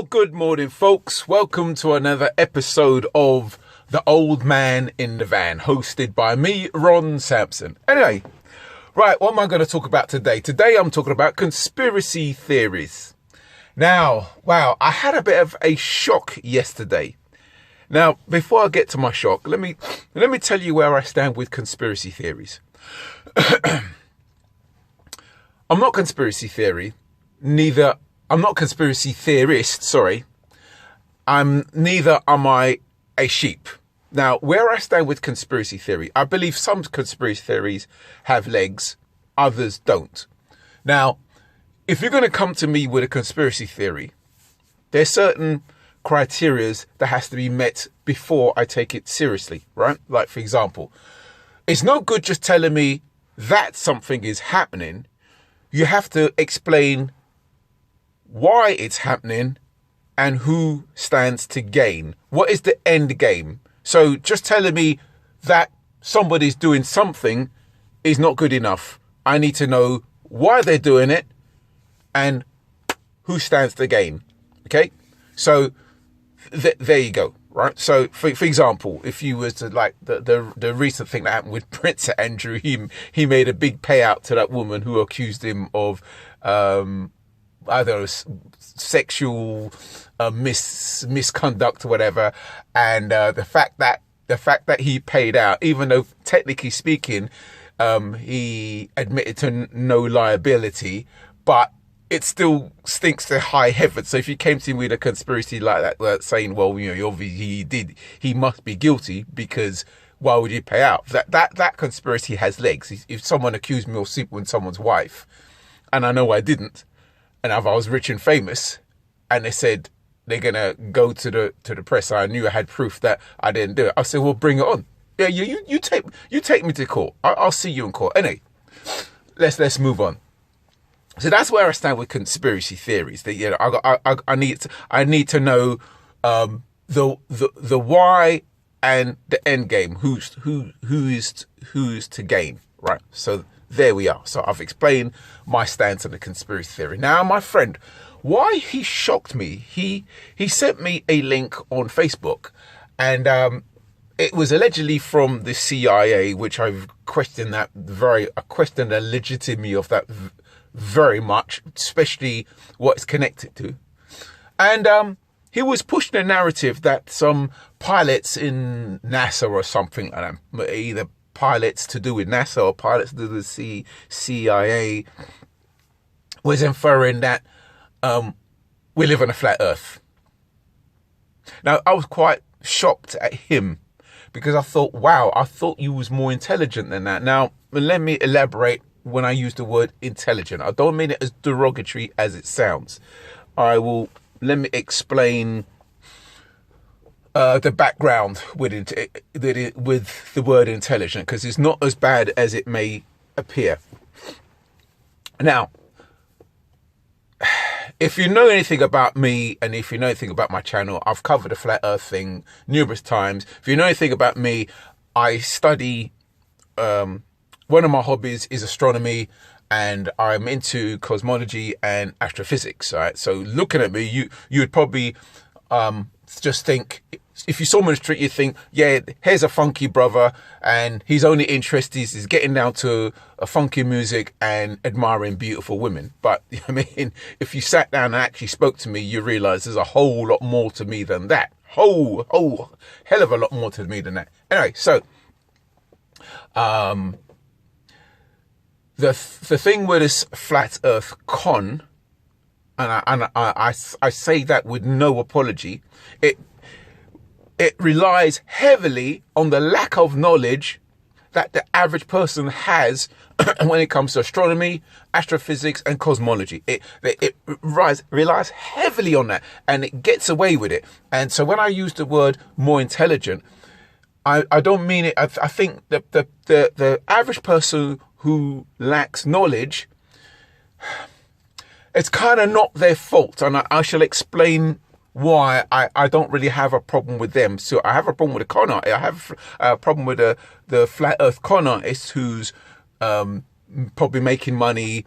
Well, good morning, folks. Welcome to another episode of The Old Man in the Van, hosted by me, Ron Sampson. Anyway, right, what am I going to talk about today? Today, I'm talking about conspiracy theories. Now, wow, I had a bit of a shock yesterday. Now, before I get to my shock, let me tell you where I stand with conspiracy theories. I'm not conspiracy theorist, sorry. Neither am I a sheep. Now, where I stand with conspiracy theory, I believe some conspiracy theories have legs, others don't. Now, if you're going to come to me with a conspiracy theory, there's certain criteria that has to be met before I take it seriously, right? Like, for example, it's no good just telling me that something is happening. You have to explain why it's happening and who stands to gain. What is the end game? So just telling me that somebody's doing something is not good enough. I need to know why they're doing it and who stands to gain. Okay? So there you go, right? So for example, if you was to like the recent thing that happened with Prince Andrew, he made a big payout to that woman who accused him of I don't know, sexual misconduct or whatever, and the fact that he paid out, even though technically speaking, he admitted to no liability, but it still stinks to high heaven. So if you came to me with a conspiracy like that, saying, well, you know, obviously he must be guilty because why would he pay out? That conspiracy has legs. If someone accused me of sleeping with someone's wife, and I know I didn't, and if I was rich and famous, and they said they're gonna go to the press, I knew I had proof that I didn't do it. I said, well, bring it on. Yeah, you take me to court. I'll see you in court. Anyway, let's move on. So that's where I stand with conspiracy theories. That, you know, I need to know the why and the end game. Who's to gain, right? So there we are. So I've explained my stance on the conspiracy theory. Now, my friend, why he shocked me, he sent me a link on Facebook, and it was allegedly from the CIA, which I've questioned the legitimacy of that very much, especially what it's connected to. And he was pushing a narrative that some pilots in NASA or something like that, either pilots to do with NASA or pilots to do with the CIA, was inferring that we live on a flat earth. Now, I was quite shocked at him because I thought, wow, I thought you was more intelligent than that. Now, let me elaborate when I use the word intelligent. I don't mean it as derogatory as it sounds. Let me explain the background with the word intelligent, because it's not as bad as it may appear. Now, if you know anything about me and if you know anything about my channel, I've covered the flat earth thing numerous times. If you know anything about me, I study, one of my hobbies is astronomy, and I'm into cosmology and astrophysics, right? So looking at me, you would probably just think, if you saw me on the street, you'd think, yeah, here's a funky brother, and his only interest is getting down to a funky music and admiring beautiful women. But I mean, if you sat down and actually spoke to me, you realise there's a whole lot more to me than that. Whole hell of a lot more to me than that. Anyway, so the thing with this flat earth con, and I say that with no apology, it relies heavily on the lack of knowledge that the average person has when it comes to astronomy, astrophysics, and cosmology. It relies heavily on that, and it gets away with it. And so when I use the word more intelligent, I don't mean it. I think that the average person who lacks knowledge, it's kind of not their fault, and I shall explain why I don't really have a problem with them. So I have a problem with the con artist. I have a problem with the flat earth con artist who's probably making money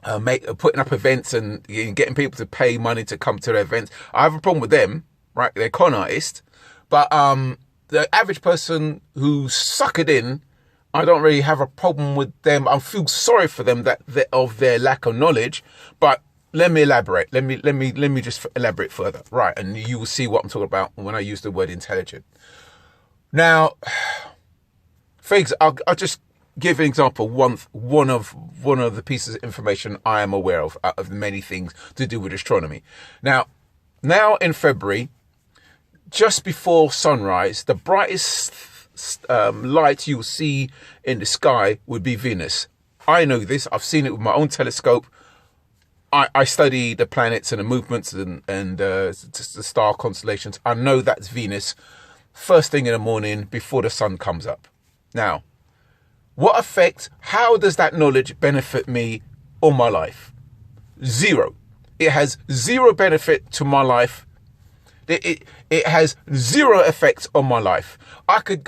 putting up events and getting people to pay money to come to their events. I have a problem with them, right? They're con artists. But the average person who's suckered in, I don't really have a problem with them. I feel sorry for them of their lack of knowledge. But let me elaborate. Let me just elaborate further. Right, and you will see what I'm talking about when I use the word intelligent. Now, I'll just give an example. One of the pieces of information I am aware of out of the many things to do with astronomy. Now in February, just before sunrise, the brightest light you will see in the sky would be Venus. I know this. I've seen it with my own telescope. I study the planets and the movements and the star constellations. I know that's Venus first thing in the morning before the sun comes up. Now, how does that knowledge benefit me or my life? Zero. It has zero benefit to my life. It has zero effect on my life. I could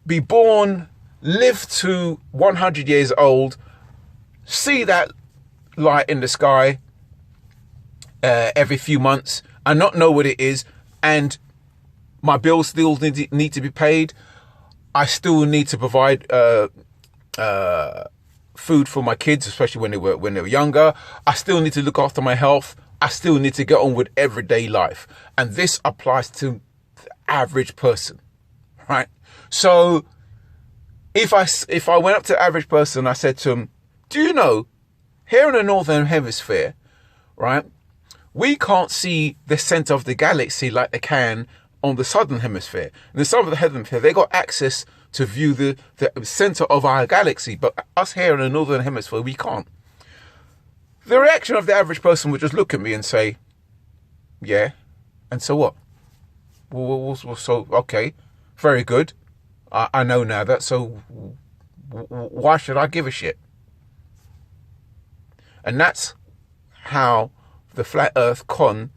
be born, live to 100 years old, see that light in the sky every few months and not know what it is, and my bills still need to be paid. I still need to provide food for my kids, especially when they were younger. I still need to look after my health. I still need to get on with everyday life. And this applies to the average person, right? So if I went up to the average person, I said to him, do you know, here in the Northern Hemisphere, right, we can't see the center of the galaxy like they can on the Southern Hemisphere. In the Southern Hemisphere, they got access to view the center of our galaxy, but us here in the Northern Hemisphere, we can't. The reaction of the average person would just look at me and say, yeah, and so what? Well, so, okay, very good. I know now that, so why should I give a shit? And that's how the flat earth con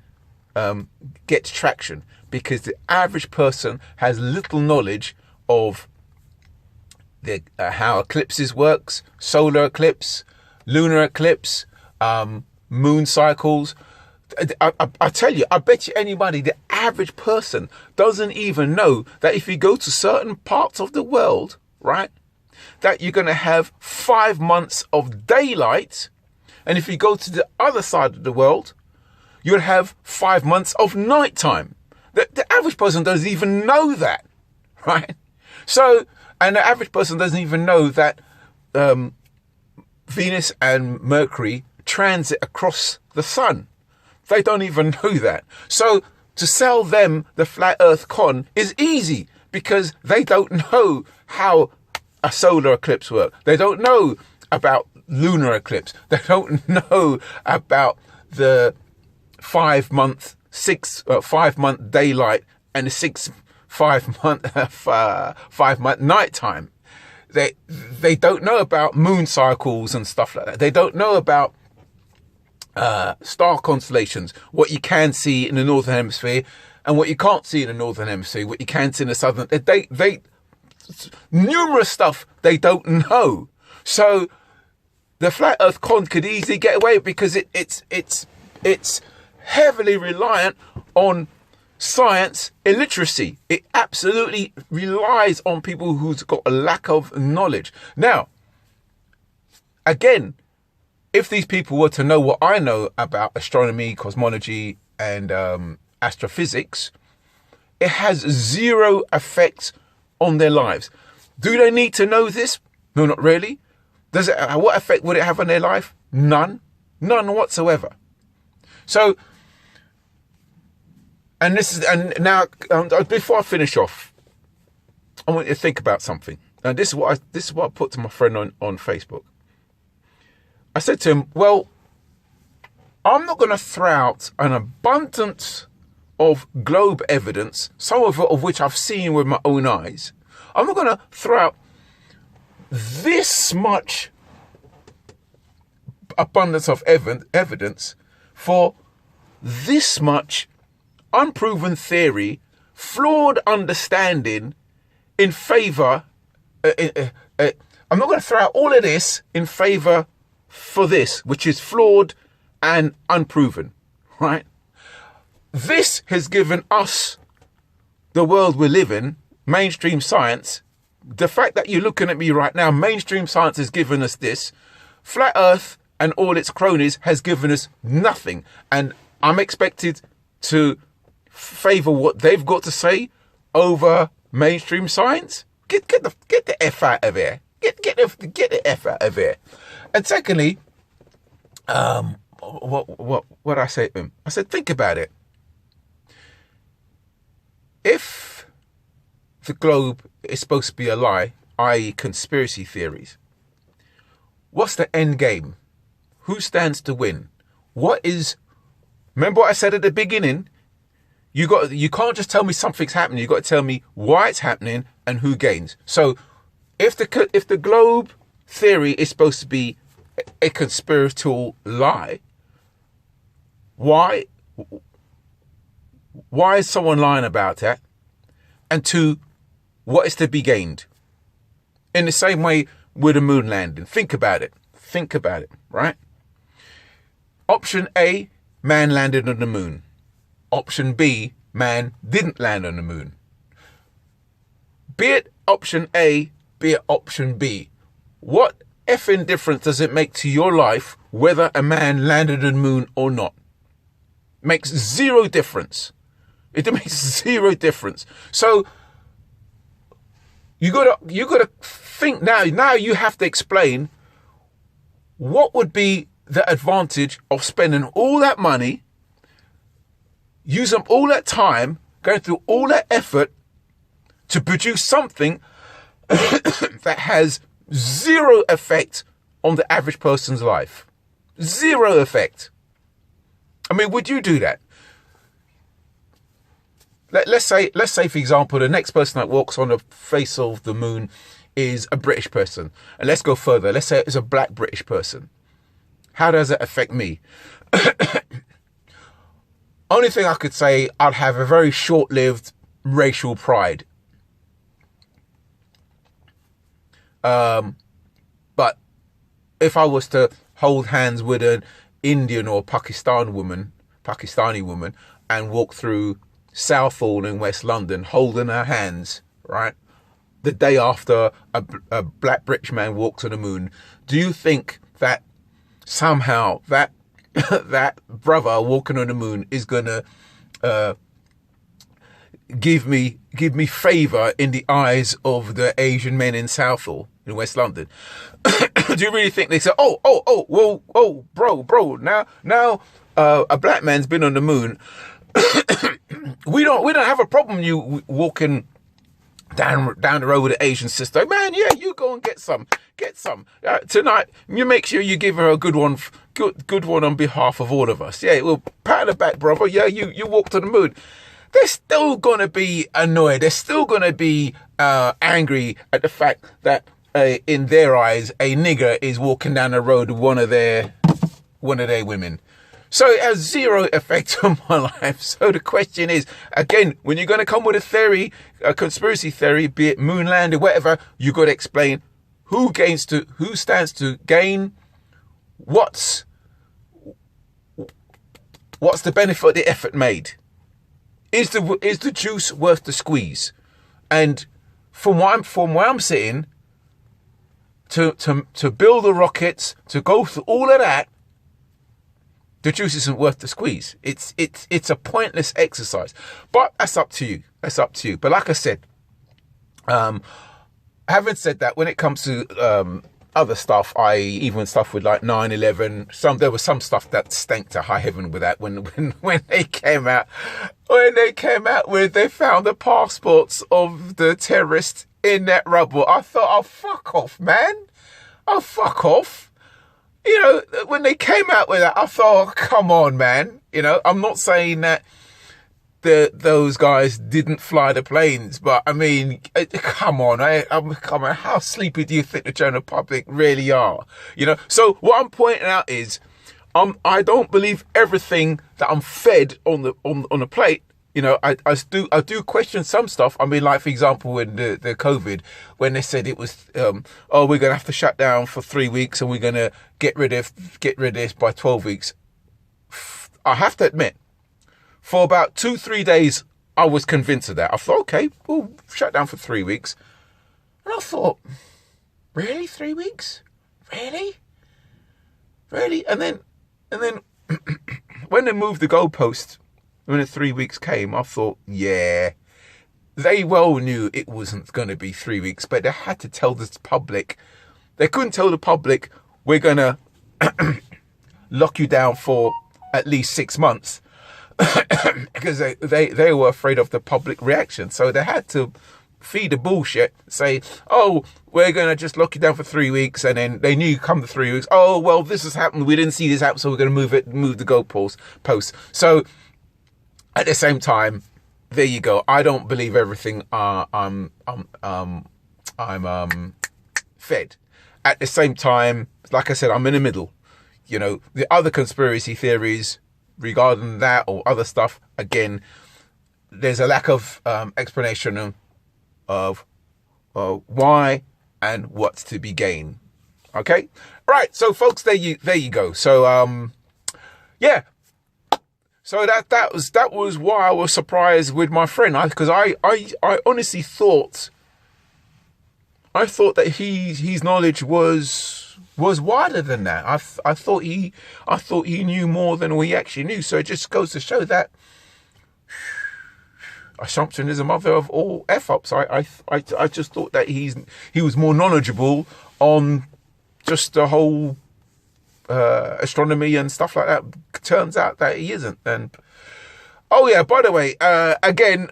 gets traction, because the average person has little knowledge of how eclipses works, solar eclipse, lunar eclipse, moon cycles. I tell you, I bet you anybody, the average person doesn't even know that if you go to certain parts of the world, right, that you're going to have 5 months of daylight. And if you go to the other side of the world, you'll have 5 months of nighttime. The average person doesn't even know that, right? So, and the average person doesn't even know that Venus and Mercury transit across the sun. They don't even know that. So to sell them the flat earth con is easy, because they don't know how a solar eclipse works. They don't know about lunar eclipse. They don't know about the 5 month daylight and the 5 month nighttime. They don't know about moon cycles and stuff like that. They don't know about star constellations, what you can see in the Northern Hemisphere and what you can't see in the Northern Hemisphere, what you can see in the Southern. They numerous stuff they don't know. So the flat earth con could easily get away, because it's heavily reliant on science illiteracy. It absolutely relies on people who's got a lack of knowledge. Now, again, if these people were to know what I know about astronomy, cosmology, and astrophysics, it has zero effect on their lives. Do they need to know this? No, not really. What effect would it have on their life? None whatsoever. So, and now before I finish off, I want you to think about something. And this is what I put to my friend on Facebook. I said to him, well, I'm not going to throw out an abundance of globe evidence, some of which I've seen with my own eyes. I'm not going to throw out this much abundance of evidence for this much unproven theory, flawed understanding in favor. I'm not going to throw out all of this in favor for this, which is flawed and unproven, right? This has given us the world we live in, mainstream science. The fact that you're looking at me right now, mainstream science has given us this. Flat Earth and all its cronies has given us nothing. And I'm expected to favour what they've got to say over mainstream science. Get the F out of here. Get the F out of here. And secondly, what I say to him? I said, think about it. If the globe is supposed to be a lie, i.e. conspiracy theories, what's the end game? Who stands to win? Remember what I said at the beginning? You can't just tell me something's happening. You've got to tell me why it's happening and who gains. So if the globe theory is supposed to be a conspiratorial lie, why is someone lying about that? And two, what is to be gained? In the same way with the moon landing. Think about it, right? Option A, man landed on the moon. Option B, man didn't land on the moon. Be it option A, be it option B. What effing difference does it make to your life whether a man landed on the moon or not? Makes zero difference. It makes zero difference. So you gotta think now. Now you have to explain what would be the advantage of spending all that money, using all that time, going through all that effort to produce something that has zero effect on the average person's life. Zero effect. I mean, would you do that? Let's say, for example, the next person that walks on the face of the moon is a British person. And let's go further. Let's say it's a black British person. How does it affect me? Only thing I could say, I'd have a very short-lived racial pride. But if I was to hold hands with an Indian or Pakistani woman and walk through Southall in West London holding her hands, right, the day after a black British man walked on the moon, do you think that somehow that that brother walking on the moon is gonna give me favour in the eyes of the Asian men in Southall in West London? Do you really think they say, bro, now a black man's been on the moon? we don't have a problem you walking down the road with an Asian sister, man. Yeah, you go and get some tonight. You make sure you give her a good one on behalf of all of us. Yeah, well, pat on the back, brother. Yeah, you walked on the moon. They're still gonna be annoyed. They're still gonna be angry at the fact that in their eyes a nigger is walking down the road with one of their women. So it has zero effect on my life. So the question is, again, when you're going to come with a theory, a conspiracy theory, be it moon landing, whatever, you got to explain who stands to gain, what's the benefit of the effort made? Is the juice worth the squeeze? And from where I'm sitting, to build the rockets, to go through all of that, the juice isn't worth the squeeze. It's a pointless exercise. But that's up to you. But like I said, having said that, when it comes to other stuff, even stuff with like 9/11, there was some stuff that stank to high heaven with that when they came out with they found the passports of the terrorists in that rubble. I thought, oh, fuck off, man. Oh, fuck off. You know, when they came out with that, I thought, oh, come on, man. You know, I'm not saying that those guys didn't fly the planes, but I mean, come on, come on. How sleepy do you think the general public really are? You know, so what I'm pointing out is, I don't believe everything that I'm fed on the plate, You know, I do question some stuff. I mean, like, for example, in the COVID, when they said it was, oh, we're going to have to shut down for 3 weeks and we're going to get rid of this by 12 weeks. I have to admit, for about 2-3 days, I was convinced of that. I thought, okay, we'll shut down for 3 weeks. And I thought, really? 3 weeks? Really? Really? And then when they moved the goalpost, when the 3 weeks came, I thought, yeah, they well knew it wasn't going to be 3 weeks, but they had to tell the public. They couldn't tell the public, we're going to lock you down for at least 6 months because they were afraid of the public reaction. So they had to feed the bullshit, say, oh, we're going to just lock you down for 3 weeks. And then they knew come the 3 weeks, oh, well, this has happened. We didn't see this happen, so we're going to move the goalpost. So at the same time, there you go. I don't believe everything I'm fed. At the same time, like I said, I'm in the middle. You know, the other conspiracy theories regarding that or other stuff, again, there's a lack of explanation of why and what's to be gained. Okay, right. So, folks, there you go. So, yeah. So that was why I was surprised with my friend, because I honestly thought that his knowledge was wider than that. I thought he knew more than we actually knew. So it just goes to show that assumption is a mother of all f-ups. I just thought that he was more knowledgeable on just the whole astronomy and stuff like that. Turns out that he isn't. And oh yeah, by the way, again,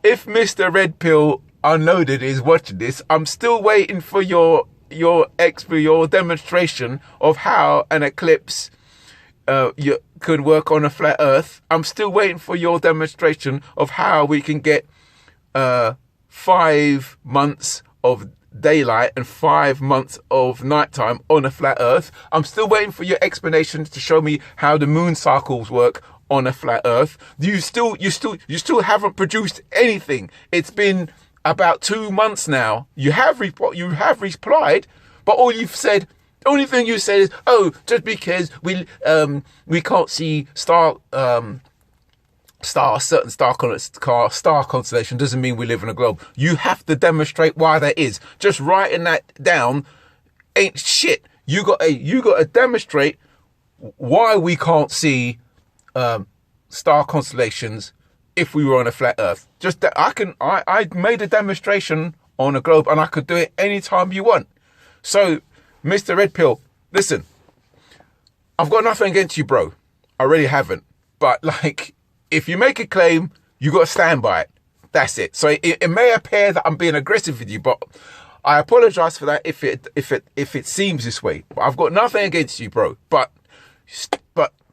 if Mr. Red Pill Unloaded is watching this, I'm still waiting for your demonstration of how an eclipse you could work on a flat Earth. I'm still waiting for your demonstration of how we can get 5 months of daylight and 5 months of nighttime on a flat Earth. I'm still waiting for your explanations to show me how the moon cycles work on a flat Earth. You still haven't produced anything. It's been about 2 months now. You have replied, but all you've said, the only thing you said is, oh, just because we can't see certain star constellation doesn't mean we live in a globe. You have to demonstrate why that is. Just writing that down ain't shit. You got to demonstrate why we can't see star constellations if we were on a flat Earth. Just that I made a demonstration on a globe, and I could do it anytime you want. So, Mr. Red Pill, listen, I've got nothing against you, bro. I really haven't. But like, if you make a claim, you got to stand by it. That's it. So it may appear that I'm being aggressive with you, but I apologize for that if it seems this way. But I've got nothing against you, bro. But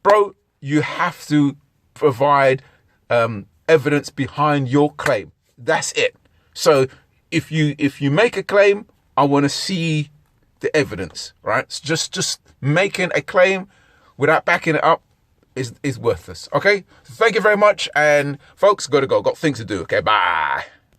bro, you have to provide evidence behind your claim. That's it. So if you make a claim, I want to see the evidence, right? So just making a claim without backing it up is worthless. Okay, so thank you very much, and folks, gotta go, got things to do. Okay, bye.